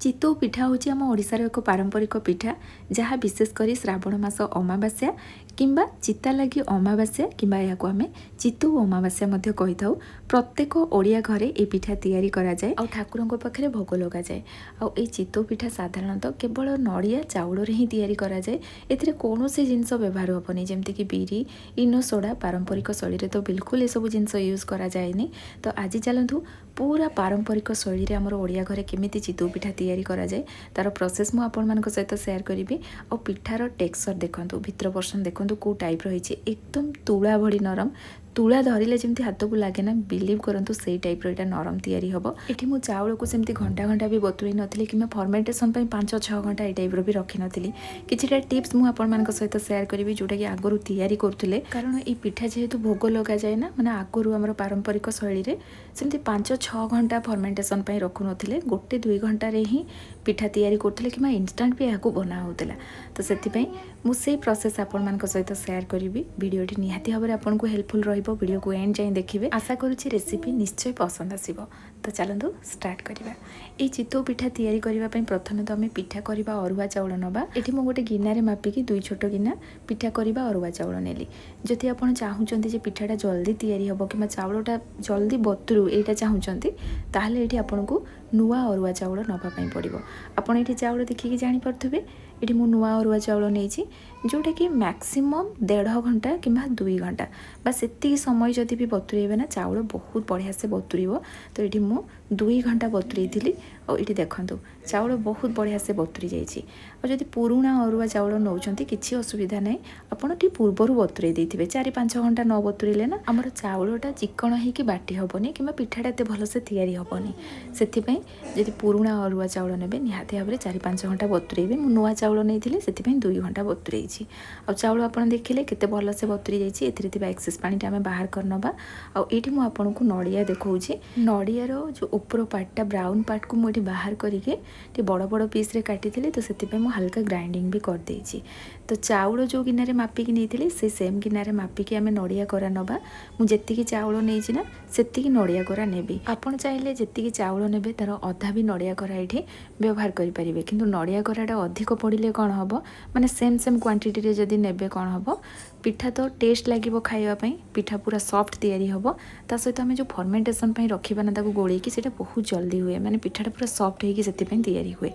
चितौ पिठा हूँ आम ओडिशार एक पारंपरिक पिठा जहाँ विशेषकर श्रावण मास अमावास्या किंबा चितालागी अमावास्या किंबा या आम चितौ अमावास्या कही था। प्रत्येक ओडिया घरे ये पिठा तैयारी करा जाए और ठाकुरों पाखे भोग लगा जाए। आई चितौ पिठा साधारणतः केवल नड़िया चाउल ही तैयारी करा जाए। एथिरे कौनसी जिनस व्यवहार हेनी जमती बिरी इनो सोडा पारंपरिक शैली तो बिल्कुल ये सब जिनस यूज करा जाएनी। तो आज चलतु पूरा पारंपरिक शैली रे हमर ओडिया घरे केमिति चितौ पिठा तैयारी करा जाए तार प्रोसेस मु आपण मानक सहित शेयर करी। और पिठार टेक्सचर देखंतु भितर पर्सन देखंतु को टाइप रही एकदम तुला भली नरम तुला धरिले जमती हाथ को लगे ना बिलीव करंतु से टाइप रो नरम तैयारी हबो। एठी मु चाउल को सेमती घंटा घंटा भी बतुरी नथिली कि फर्मेंटेशन पई 5-6 घंटा ए टाइप रो भी रखी नथिली। किछिटा टिप्स मु आपण मानक सहित शेयर करी जोटा कि आगरु तैयारी करथुले कारण ई पिठा जेहेतु भोग लगा जाए ना माने आगरु हमर पारंपरिक शैली रे सेमती 5-6 घंटा फर्मेंटेशन पई रखु नथिले 1-2 घंटा रे ही पिठा तैयारी करथुले कि इंस्टेंट भी याकू बना होतला। तो सेति पई मु से प्रोसेस आपण मानक सहित शेयर करी। वीडियोटी निहाती भाव में आपको हेल्पफुल रहिबो। वीडियो को एंड जाए देखिए। आशा करुच्ची रेसिपी निश्चय पसंद आसीबो। तो चलतु स्टार्ट करिबा। ए चितौ पिठा तैयारी करिबा पई प्रथमे तो आमे पिठा करिबा अरुआ चाउल नबा। एठी मु गोटे गिन्ना रे मापिकी 2 छोट गिन्ना पिठा करिबा अरुआ चाउल नेली। जदि आपण चाहुचंती जे पिठाटा जल्दी तैयारी हबो किमा चाउलटा जल्दी बतुरु एटा चाहुचंती ताहले एठी आपनको नुआ अरुआ चाउल नबा पई पड़िबो। आपण एठी चाउल देखिकी जानि परथबे एठी मु नुआ अरुआ चाउल नेइछि जोटा कि मैक्सिमम 1.5 घंटा कि 2 घंटा बस एति समय जदि भी बतुरेबे ना चाउल बहुत बढ़िया से बतुरीबो। तो ये मु 2 घंटा बतुरे थी और ये देखंतु चाउल बहुत बढ़िया से बतुरी जाइए। और जदि पुराणा अरुआ चाउल नौचंती किसी असुविधा नहीं आपड़ टी पूर्वर बतुरे देथिबे 4-5 घंटा न बतुरेले ना आमर चाउलटा चिकण होइकी बाटी हबनी कि पिठाटा एते भल से तैयारी हबनी। सेथिपई जदि पुराणा अरुआ चाउल नेबे निहाती भाव में 4-5 घंटा बतुरेबे। मु नुआ चाउल नैथिले सेथिपई 2 घंटा बतुरेछि। और चाउल आपन देखिले केते भल से बतुरी जाइए। एथिरे थिबा एक्सेस पानीटा आमे बाहर करनबा। और एठी मु आपनको नड़िया देखौछि। नड़ियार जो ऊपर पार्टटा ब्राउन पार्ट को मुझे बाहर करके बड़ बड़ पीस रे काटी थी। तो से मु हल्का ग्राइंडिंग भी कर देछि। तो चाउल जो गिन्ना रे मापिकी नहीं से सेम गिन्ना रे मापिकी आमे नड़िया कोरा नबा। मु जेतिकी चाउल नेछि ना सेतिकी नड़िया कोरा नेबी। आपण चाहिले जेतिकी चाउल नेबे तार अधा भी नड़िया कोरा एठी व्यवहार करि परिबे। किंतु नड़िया कोराटा अधिक पड़िले कोन हबो माने सेम क्वांटिटी रे जदी नेबे कोन हबो पिठा तो टेस्ट लागिबो खाइबा पई। पिठा पूरा सॉफ्ट तैयारी हबो। ता सहित आमे जो फर्मेंटेशन पई रखिबा ना ताको गोळेकी कि सेटा बहुत जल्दी हुए माने पिठाटा पूरा सॉफ्ट होइकी सेति पई तैयारी हुए।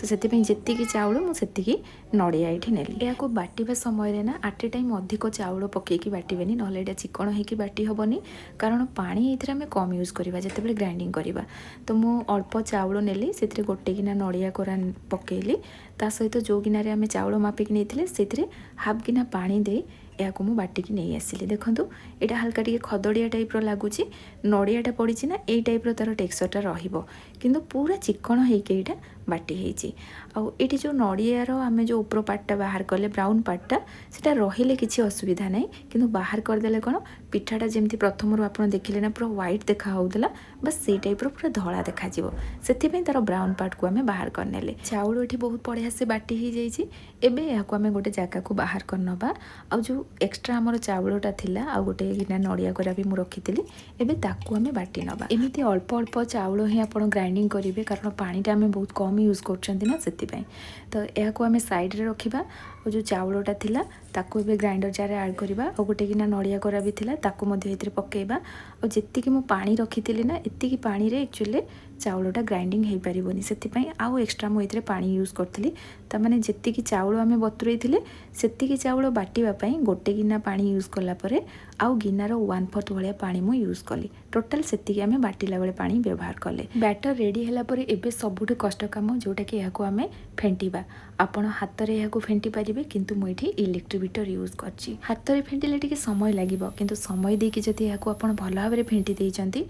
तो सेति पई जेतिकी चाउल मु सेतिकी नड़िया एठी नेली। याको बाटिबा समय रे ना एट ए टाइम अधिक चाउल पकेकी बाटिबेनी नहले एटा चिकण होइकी बाटी हबनी कारण पानी एथिरे आमे कम यूज करबा जेतेबेले ग्राइंडिंग करबा। तो मु अल्प चाउल नेली सेतिरे गोटे गिना नड़िया कोरा पकेली ता सहित जो गिना रे आमे चाउल मापिकी नेथिले सेतिरे हाफ गिना पानी दे या को मु बाटिकी नहीं आसिली। देखंतु एटा हल्का टिके खदड़िया टाइप रो लागुची नड़ियाटा पड़ी ना ए टाइप रो तार टेक्सचरटा रहिबो किंतु पूरा चिकण होइके एटा बाटी हेची। आउ एठी जो नड़ियार आमे जो ऊपर पार्टटा बाहर कले ब्राउन पार्टटा सेटा रहिले किछि असुविधा नहीं किंतु बाहर कर देले कोन पिठाटा जेमती प्रथम रो आपण देखिले ना पूरा व्हाइट देखा होउतला बस से टाइप रो पूरा धळा देखा जिवो। सेति पई तार ब्राउन पार्ट को आमे बाहर करनेले। चाउल एठी बहुत बढ़िया से बाटी ही जाइछि। एबे याको आमे गोटे जागा को बाहर करनबा। आ जो एक्स्ट्रा हमर चाउलटा थिला आ गोटे गिना नड़िया कोरा भी मु रखितिली एबे ताकू आमे बाटी नबा। एमिति अल्प अल्प चाउल ही आपण ग्राइंडिंग करिवे कारण पानीटा आमे बहुत कम यूज करछंती ना सेति पई। तो याको आमे साइड रे रखिबा। और जो चाउलटा थिला ताकू एबे ग्राइंडर जार ऐड करिबा। और गोटे गिना नड़िया कोरा भी थिला ताकू मध्ये एथिरे पकेइबा। और जेतिकी मु पानी रखितिली ना एतिकी पानी रे एक्चुअली चाउलटा ग्राइंडिंग हो पारिबोनी सेतिपई आउ एक्स्ट्रा मु एथिरे पानी यूज करथिली। ता माने जेतिकी चाउल आमे बतुरई थिले सेतिकी चाउल बाटिबा पई गोटे गिना पानी यूज कला परे आउ गिनार 1/4 भलिया पानी मु यूज कली। टोटल सेतिकी आमे बाटिला बेले पानी व्यवहार कले। बैटर रेडी हैला परे एबे सबुठु कष्ट काम जोटा कि याको आमे फेंटिबा। आपण हाथ रे याको फेंटी पारिबे किंतु मु एठी इलेक्ट्रिक बीटर यूज करछि। हाथ रे फेंटिले टिके समय लागिबो किंतु समय देकी जति याको आपण भल भाबरे फेंटी देइचंती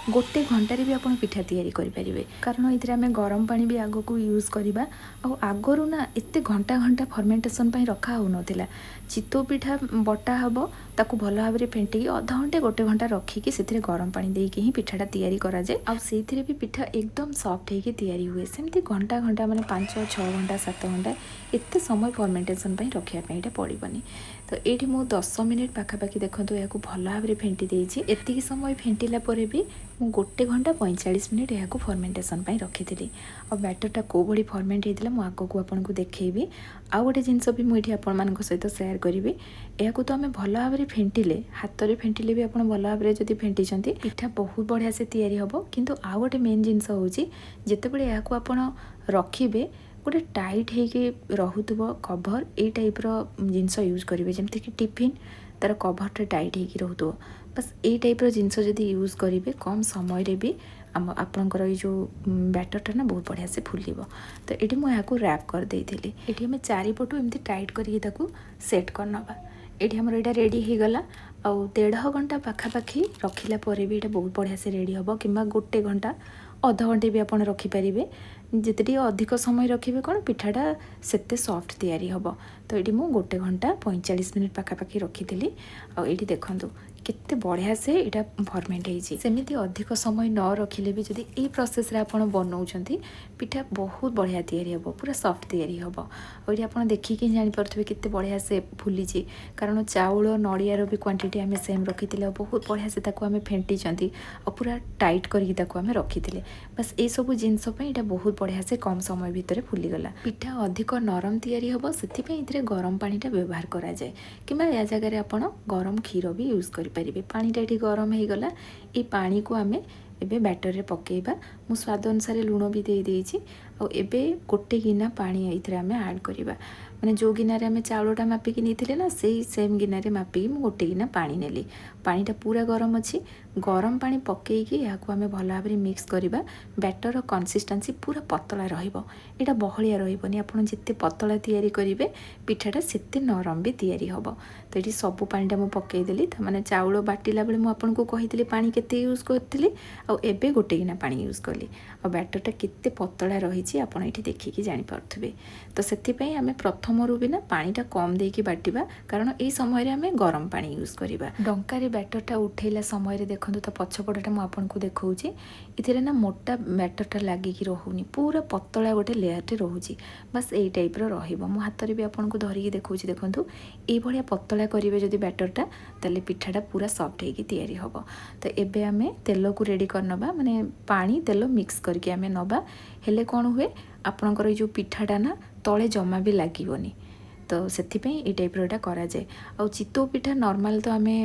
गोटे घंटा रे भी आपण पिठा तैयारी करि परिबे कारण इथरे आमे गरम पानी भी आगो को यूज करबा। आ आगरु ना एते घंटा घंटा फर्मेंटेशन पई रखा हो नथिला। चितौ पिठा बटा हबो ताकू भल भाबरे फेंटी आधा घंटे गोटे घंटा रखिकी सेथिरे गरम पानी देकी ही पिठाटा तैयारी करा जाए। आ सेथिरे भी पिठा एकदम सॉफ्ट हेकी तैयारी हुए। सेमती घंटा घंटा माने 5-6 घंटा 7 घंटा एते समय फर्मेंटेशन पई रखिया पई एटा पड़िबनी। तो एठी मु 10 मिनिट पाखापाखि देखंतु याकू भल भाबरे फेंटी देइछि। एतिकी समय फेंटिला परे भी ମୁଁ 1 ଘଣ୍टा 45 ମିନିଟ୍ ଏହାକୁ ଫର୍ମେଣ୍टेसन ପାଇଁ रखी और बैटरटा कौ भाई फर्मेंट होता मैं आग को आपको देखी। आउ गोटे जिनस भी मुझे आपण सहित सेयार करी। यह तो आम भल भाव में फेंटिले हाथ में फेंटिले भी आप भल भाव में जब फेंटी पिठा बहुत बढ़िया से तैयारी हम। किंतु आउ गोटे मेन जिनस हूँ जितेबाला यहाँ आप रखिए गोटे टाइट होके रोथुब कभर ये टाइप्र जिनस यूज करेंगे जमती कि टिफिन तार कभरटा टाइट होके रोथुब बस ये टाइप्र जिनस जदि यूज करेंगे कम समय भी आपणकर ये जो बैटरटा ना बहुत बढ़िया से फुल। तो ये मुझे रैप कर देती ये आम चारिपटू एमती टाइट करके सेट करना ये आमर यहाँ रेडी हो गला। आउ 1.5 घंटा पाखापाखि रखिला भी यहाँ बहुत बढ़िया से रेडी हम कि 1 घंटा अध घंटे भी आप रखिपारे जिते अधिक समय रखिए कौन पिठाटा सेते सॉफ्ट तैयारी हम। तो ये मुझे 1 घंटा 45 मिनिट पाखापाखि रखी आठी देखूँ केते बढ़िया से यहाँ फर्मेंट होती अधिक समय न रखिले भी जदि ये प्रोसेस रे आपण बनाऊँ पिठा बहुत बढ़िया तैयारी हम पूरा सॉफ्ट तैयारी हम। और ये आप देखिए जानीपे केते बढ़िया से फुली कारण चाउल नड़ियार भी क्वांटिटी आम सेम रखी बहुत बढ़िया से आम फेंटी और पूरा टाइट करके रखी बस ये सब जिनस यहाँ बहुत बढ़िया से कम समय भितर फुलीगला। पिठा अधिक नरम तैयारी हम से गरम पानीटा व्यवहार करा जाए कि या जगह आप गरम क्षीर भी यूज कर पानीटा ये गरम हो गला। ये पानी को आम एबे बैटर रे पकेबा मु स्वाद अनुसार लुण भी दे देइछि और एबे 1 गिना पानी एथिरे आम ऐड करबा माने जो गिनारे आम चाउलटा मापिकी नहीं ना से सेम गिनारे मापिकी मु 1 गिना पानी नेली। पानीटा पूरा गरम अच्छी गरम पानी पकईकि यहाँ आम भल भाव में मिक्स करवा। बैटर कंसिस्टेंसी पूरा पतला रहिबो एटा बहलिया रहिबोनी आपण जिते पतला तैयारी करेंगे पिठाटा सेते नरम भी तैयारी हम। तो ये सब पानीटा मु पकईदेली माने चाउल बाटिला बेले मु आपनको कहितली पानी केते यूज करथिली और एबे 1 गिना पानी यूज कली और बैटरटा केते पतला रही आपण एठी देखिकी जानि पारथुबे। तो सेति पई आमे प्रथमरु भी ना पानीटा कम देकी बाटिबा कारण ए समय रे आमे गरम पानी यूज करिबा। डंकारे बैटरटा उठेला समय रे देखंतु तो पछपटटा मु आपनको देखौची इथिरे ना मोटा बैटरटा लागिकी रहुनी पूरा पतला गोटे लेयरटे रहुची बस ए टाइप रो रहिबो। मु हाथ रे भी आपनको धरिकी देखौची देखंतु ए भलिया पतला करिवे जदि बैटरटा ताले पिठाटा पूरा सॉफ्ट हेकी तैयारी हबो। तो एबे आमे तेल को रेडी करनबा माने पानी तेल मिक्स करके आमे नबा हेले कोन हुए आपणकर जो पिठाटा ना तले जमा भी लागिबोनी। तो से ये टाइप रा करा जाए। आ चितौ पिठा नॉर्मल तो आमे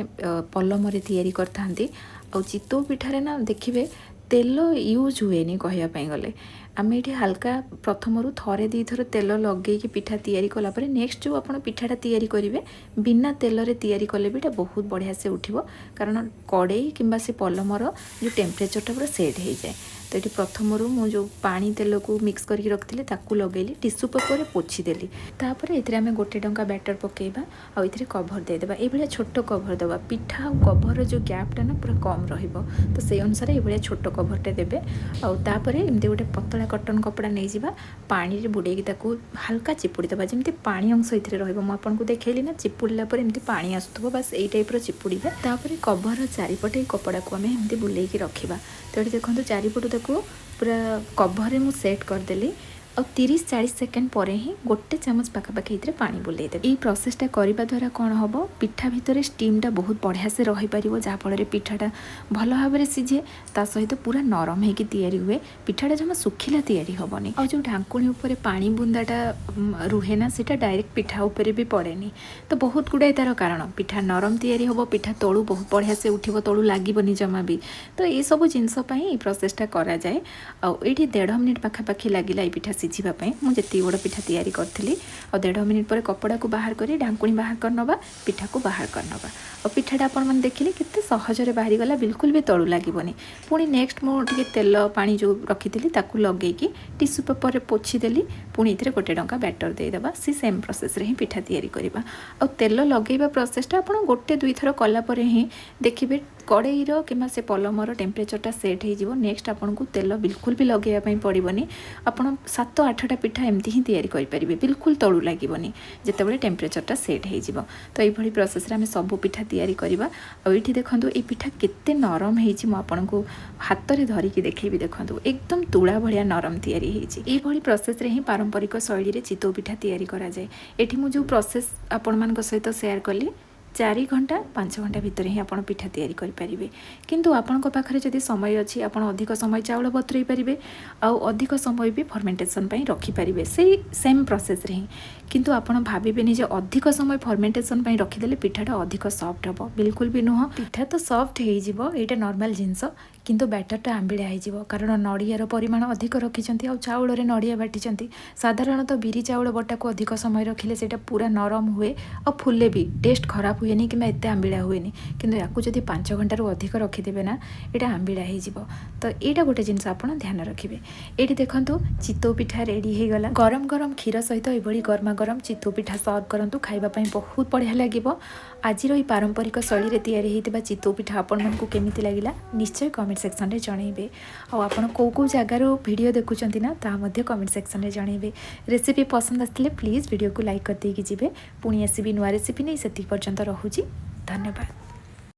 पलम रे तैयारी करथांती आ चितौ पिठारे ना देखिबे तेल यूज हुए नहीं कहवाई गले आम ये हाल्का प्रथम थे 2 थर तेल लगे पिठा तैयारी कला पर नेक्स्ट जो आप पिठाटा तैयारी करेंगे बिना तेल रे तैयारी कले भी बहुत बढ़िया से उठिबो कारण कड़े किंबा से पलमर जो टेम्परेचरटा पूरा सेट हो जाए। तो ये प्रथम मु जो पानी तेल को मिक्स करके रखी लगेली टिश्यू पेपर पोछीदेली तापर ये आम 1 टंका बैटर पकेबा आ ये कभर देदेबा ये छोट कभर देवा पिठा और कभर जो गैपटा ना पूरा कम रहिबो। तो से अनुसार ये छोट कभरटे देबे आउे एमती गोटे पतला कटन कपड़ा नहीं जावा पानी रे बुड़ेकी ताकू हल्का चिपुड़ी देबा जमती पानी अंश इथिरे रहिबो। मु आपनको देखैली ना चिपुड़ला पर एमती पानी आसुथबो बस एई टाइप रो चिपुड़ीबे तापर कभर चारिपटे कपड़ा को आम एमती बुलेकी रखिबा। तो ये देखो चारिपटू ताकू पूरा कभर मु सेट करदेली और 30-40 सेकेंड पर ही 1 चामच पाखापाखि पानी बुले देते। ये प्रोसेसटा करने द्वारा कौन हम पिठा भितर स्टीमटा बहुत बढ़िया से रही पार जहाँफल पिठाटा भल भाव में सीझे ता सहित पूरा नरम होगी तैयारी हुए पिठाटा जमा सुखिला तैयारी हेनी और जो ढांकुणी उपर पानी बुंदाटा रुहे ना सीटा डायरेक्ट पिठा उपर भी पड़ेनी। तो बहुत गुड़ाए तार कारण पिठा नरम तैयारी हम पिठा तलू बहुत बढ़िया से उठिब तलू लगनी जमा भी। तो ये सब जिनस प्रोसेसटा करा जाए और ये 1.5 मिनिट पाखापाखि लगिला ये पिठा सिझापी मुझे बड़ पिठा तैयारी करी और 1.5 मिनिट पर कपड़ा को बाहर कर ढांकुणी बाहर करनबा पिठा को बाहर करनबा और पिठाटा आपण मैंने देखिले केते सहजरे बाहरी गला बिल्कुल भी तलू लगनी। पुणी नेक्स्ट मुझे तेल पानी जो रखी ताकू लगेगी टिश्यू पेपर रे पोछी देली पुणी इतरे 1 टंका बैटर देदेबा सी सेम प्रोसेस रे ही पिठा तैयारी करबा। और तेल लगेबा प्रोसेसटा आपण 1-2 थर कला पर ही देखिबे कड़ईर कि से पलमर टेम्परेचरटा सेट हो। नेक्स्ट आपन को तेल बिल्कुल भी लगेवाई पड़ोनी आपड़ 7-8टा पिठा एमती ही तैयारी करेंगे बिल्कुल तलू लगनी जितेबाला टेम्परेचरटा सेट हो। तो ये प्रोसेस आम सब पिठा तैयारी करवा। और ये देखो ये पिठा केते नरम हो हाथ में धरिकी देखी देखो एकदम तुला भाया नरम तैयारी होती प्रोसेस रे ही पारंपरिक शैली रे चितौ पिठा तैयारी करा जाए। एठी मु जो प्रोसेस आपण मान सहित शेयर कली 4 घंटा 5 घंटा भितर ही आपण पिठा तैयारी करि परिबे। किंतु आपनको पाखरे जदि समय अछि आपण अधिक समय चाउल बतुरई परिबे आउ अधिक समय भी फर्मेंटेशन पई रखि परिबे सेही सेम प्रोसेस रे ही। किंतु आपण भाबिबेनी जे अधिक समय फर्मेंटेशन पई रखि देले पिठाटा अधिक सॉफ्ट हबो, बिल्कुल भी नुह। पिठा तो सॉफ्ट हेइ जिवो, एटा नॉर्मल जिंस, किंतु बैटरटा आंबिळा हेइ जिवो कारण नड़ियार परिमाण अधिक रखिचंती आउ चाउल रे नड़िया बाटिचंती। साधारणतः बिरी चाउल बटा को अधिक समय रखिले सेटा पूरा नरम हुए और फुले भी, टेस्ट खराब हुएनी कि एते आंबिळा हुएनी। किंतु याकू जदि 5 घंटा रु अधिक रखिदेबे ना एटा आंबिळा हेइ जिवो। तो एटा गोटे जिंस आपण ध्यान रखिबे। एटी देखंतु चितौ पिठा रेडी हे गला। गरम गरम क्षीर सहित एभली गरमा गरम चितौ पिठा सर्व करंतु, खाइबा पई बहुत बढ़िया लागिबो। आजिर ई पारंपरिक शैली रे तैयारी हेइतिबा चितौ पिठा आपण मानकु केमिति लागिला निश्चय कमेंट सेक्शन रे जणाइबे। आ आपण को जगार वीडियो देखुचंती ना ता मध्ये कमेंट सेक्शन रे जणाइबे। रेसिपी पसंद आसले प्लीज वीडियो को लाइक कर देकी जिवे। पुणी आसीबी नुआ रेसिपी नै, सेति पर्यंत रहुची। धन्यवाद।